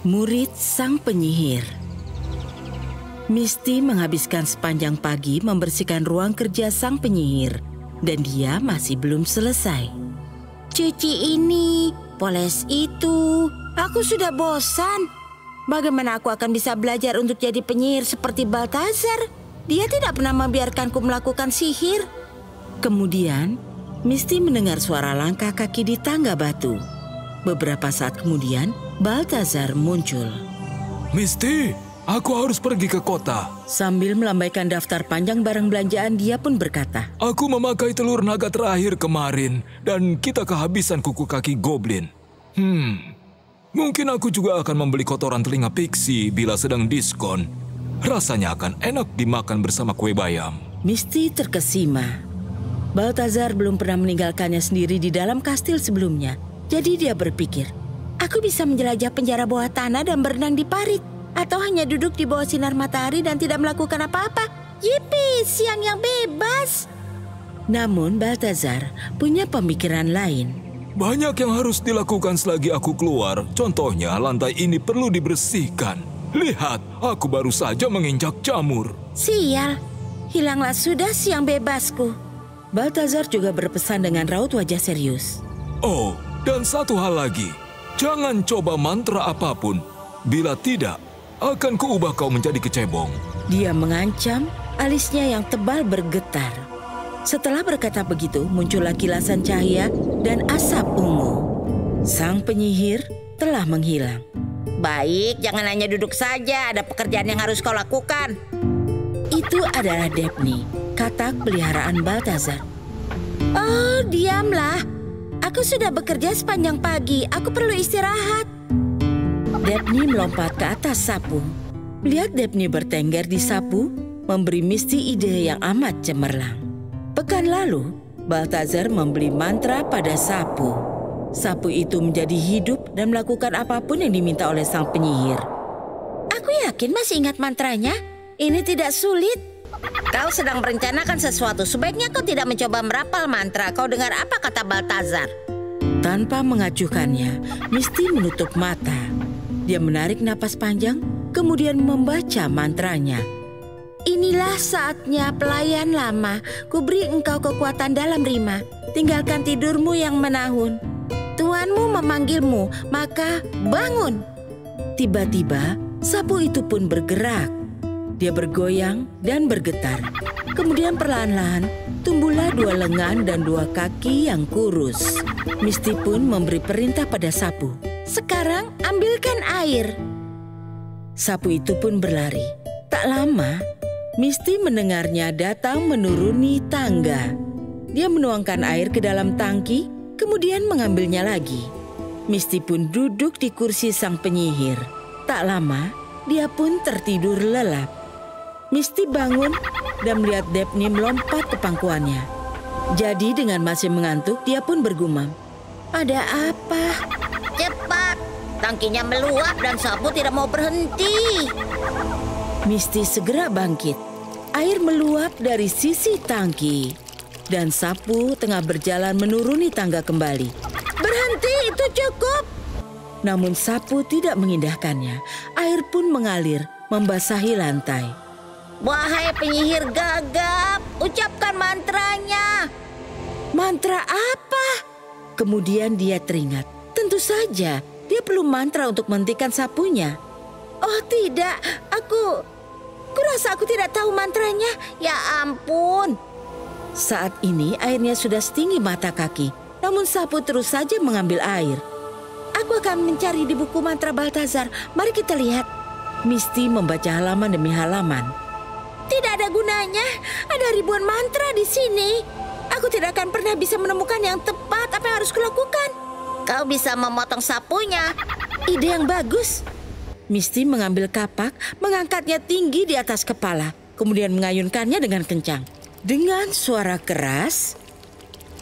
Murid sang penyihir. Misty menghabiskan sepanjang pagi membersihkan ruang kerja sang penyihir dan dia masih belum selesai. Cuci ini, poles itu, aku sudah bosan. Bagaimana aku akan bisa belajar untuk jadi penyihir seperti Balthazar? Dia tidak pernah membiarkanku melakukan sihir. Kemudian, Misty mendengar suara langkah kaki di tangga batu. Beberapa saat kemudian, Balthazar muncul. Misty, aku harus pergi ke kota. Sambil melambaikan daftar panjang barang belanjaan, dia pun berkata, Aku memakai telur naga terakhir kemarin dan kita kehabisan kuku kaki goblin. Mungkin aku juga akan membeli kotoran telinga pixie bila sedang diskon. Rasanya akan enak dimakan bersama kue bayam. Misty terkesima. Balthazar belum pernah meninggalkannya sendiri di dalam kastil sebelumnya. Jadi dia berpikir, aku bisa menjelajah penjara bawah tanah dan berenang di parit. Atau hanya duduk di bawah sinar matahari dan tidak melakukan apa-apa. Yippee, siang yang bebas. Namun Balthazar punya pemikiran lain. Banyak yang harus dilakukan selagi aku keluar. Contohnya, lantai ini perlu dibersihkan. Lihat, aku baru saja menginjak jamur. Sial, hilanglah sudah siang bebasku. Balthazar juga berpesan dengan raut wajah serius. Oh, dan satu hal lagi. Jangan coba mantra apapun. Bila tidak, akan kuubah kau menjadi kecebong. Dia mengancam, alisnya yang tebal bergetar. Setelah berkata begitu, muncullah kilasan cahaya dan asap ungu. Sang penyihir telah menghilang. Baik, jangan hanya duduk saja. Ada pekerjaan yang harus kau lakukan. Itu adalah Daphne, katak peliharaan Balthazar. Oh, diamlah. Aku sudah bekerja sepanjang pagi. Aku perlu istirahat. Daphne melompat ke atas sapu. Melihat Daphne bertengger di sapu, memberi Misty ide yang amat cemerlang. Pekan lalu, Balthazar membeli mantra pada sapu. Sapu itu menjadi hidup dan melakukan apapun yang diminta oleh sang penyihir. Aku yakin masih ingat mantranya. Ini tidak sulit. Kau sedang merencanakan sesuatu. Sebaiknya kau tidak mencoba merapal mantra. Kau dengar apa kata Balthazar? Tanpa mengacuhkannya, Misty menutup mata. Dia menarik napas panjang, kemudian membaca mantranya. Inilah saatnya pelayan lama. Kuberi engkau kekuatan dalam rima. Tinggalkan tidurmu yang menahun. Tuanmu memanggilmu, maka bangun. Tiba-tiba, sapu itu pun bergerak. Dia bergoyang dan bergetar. Kemudian perlahan-lahan, tumbuhlah 2 lengan dan 2 kaki yang kurus. Misty pun memberi perintah pada sapu. Sekarang ambilkan air. Sapu itu pun berlari. Tak lama, Misty mendengarnya datang menuruni tangga. Dia menuangkan air ke dalam tangki, kemudian mengambilnya lagi. Misty pun duduk di kursi sang penyihir. Tak lama, dia pun tertidur lelap. Misty bangun dan melihat Daphne melompat ke pangkuannya. Jadi dengan masih mengantuk, dia pun bergumam. Ada apa? Cepat, tangkinya meluap dan sapu tidak mau berhenti. Misty segera bangkit. Air meluap dari sisi tangki. Dan sapu tengah berjalan menuruni tangga kembali. Berhenti, itu cukup. Namun sapu tidak mengindahkannya. Air pun mengalir, membasahi lantai. Wahai penyihir gagap, ucapkan mantranya. Mantra apa? Kemudian dia teringat. Tentu saja, dia perlu mantra untuk menghentikan sapunya. Oh tidak, aku rasa aku tidak tahu mantranya. Ya ampun. Saat ini airnya sudah setinggi mata kaki. Namun sapu terus saja mengambil air. Aku akan mencari di buku mantra Balthazar. Mari kita lihat. Misty membaca halaman demi halaman. Tidak ada gunanya. Ada ribuan mantra di sini. Aku tidak akan pernah bisa menemukan yang tepat. Apa yang harus kulakukan? Kau bisa memotong sapunya. Ide yang bagus. Misty mengambil kapak, mengangkatnya tinggi di atas kepala, kemudian mengayunkannya dengan kencang. Dengan suara keras,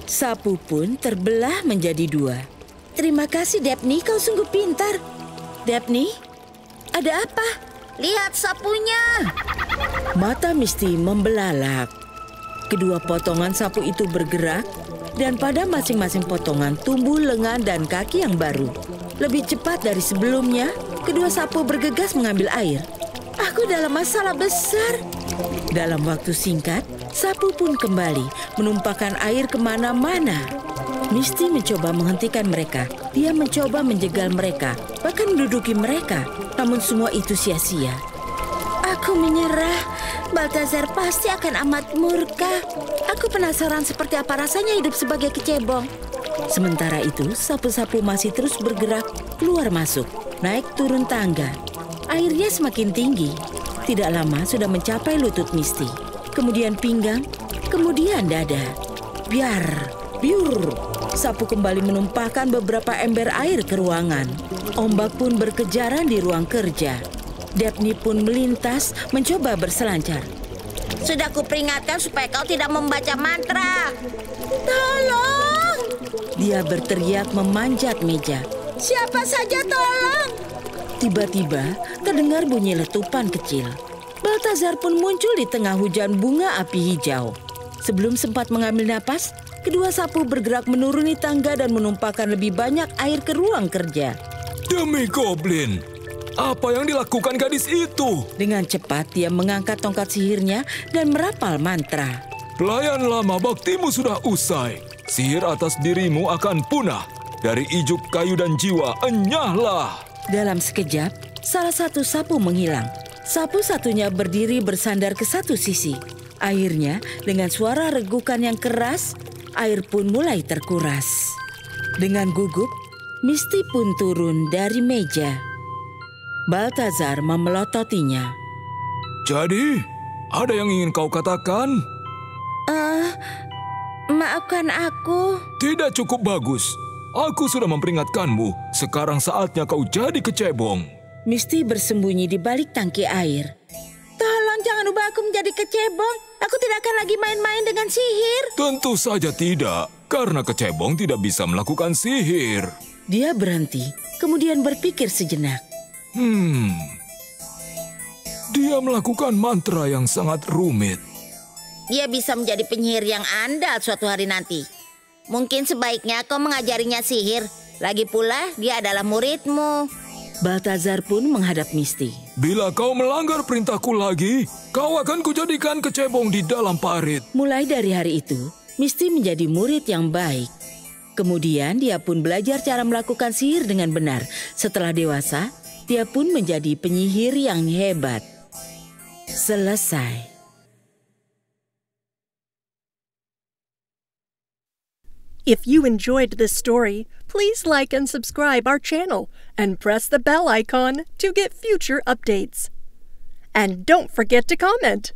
sapu pun terbelah menjadi 2. Terima kasih, Daphne, kau sungguh pintar. Daphne, ada apa? Lihat sapunya. Mata Misty membelalak. Kedua potongan sapu itu bergerak, dan pada masing-masing potongan tumbuh lengan dan kaki yang baru. Lebih cepat dari sebelumnya, kedua sapu bergegas mengambil air. Aku dalam masalah besar. Dalam waktu singkat, sapu pun kembali menumpahkan air kemana-mana. Misty mencoba menghentikan mereka. Dia mencoba menjegal mereka, bahkan menduduki mereka. Namun semua itu sia-sia. Aku menyerah. Balthazar pasti akan amat murka. Aku penasaran seperti apa rasanya hidup sebagai kecebong. Sementara itu, sapu-sapu masih terus bergerak keluar masuk, naik turun tangga. Airnya semakin tinggi. Tidak lama sudah mencapai lutut Misty. Kemudian pinggang, kemudian dada. Biar, biur. Sapu kembali menumpahkan beberapa ember air ke ruangan. Ombak pun berkejaran di ruang kerja. Daphne pun melintas mencoba berselancar. Sudah kuperingatkan supaya kau tidak membaca mantra. Tolong! Dia berteriak memanjat meja. Siapa saja tolong! Tiba-tiba terdengar bunyi letupan kecil. Balthazar pun muncul di tengah hujan bunga api hijau. Sebelum sempat mengambil napas, kedua sapu bergerak menuruni tangga dan menumpahkan lebih banyak air ke ruang kerja. Demi Goblin, apa yang dilakukan gadis itu? Dengan cepat dia mengangkat tongkat sihirnya dan merapal mantra. Pelayan lama baktimu sudah usai. Sihir atas dirimu akan punah. Dari ijuk kayu dan jiwa, enyahlah. Dalam sekejap, salah satu sapu menghilang. Sapu satunya berdiri bersandar ke satu sisi. Akhirnya, dengan suara regukan yang keras, air pun mulai terkuras. Dengan gugup, Misty pun turun dari meja. Balthazar memelototinya. Jadi, ada yang ingin kau katakan? Maafkan aku. Tidak cukup bagus. Aku sudah memperingatkanmu. Sekarang saatnya kau jadi kecebong. Misty bersembunyi di balik tangki air. Tolong jangan ubah aku menjadi kecebong. Aku tidak akan lagi main-main dengan sihir. Tentu saja tidak, karena kecebong tidak bisa melakukan sihir. Dia berhenti, kemudian berpikir sejenak. Dia melakukan mantra yang sangat rumit. Dia bisa menjadi penyihir yang andal suatu hari nanti. Mungkin sebaiknya kau mengajarinya sihir. Lagi pula dia adalah muridmu. Balthazar pun menghadap Misty. Bila kau melanggar perintahku lagi, kau akan kujadikan kecebong di dalam parit. Mulai dari hari itu, Misty menjadi murid yang baik. Kemudian dia pun belajar cara melakukan sihir dengan benar. Setelah dewasa, dia pun menjadi penyihir yang hebat. Selesai. If you enjoyed this story, please like and subscribe our channel and press the bell icon to get future updates. And don't forget to comment.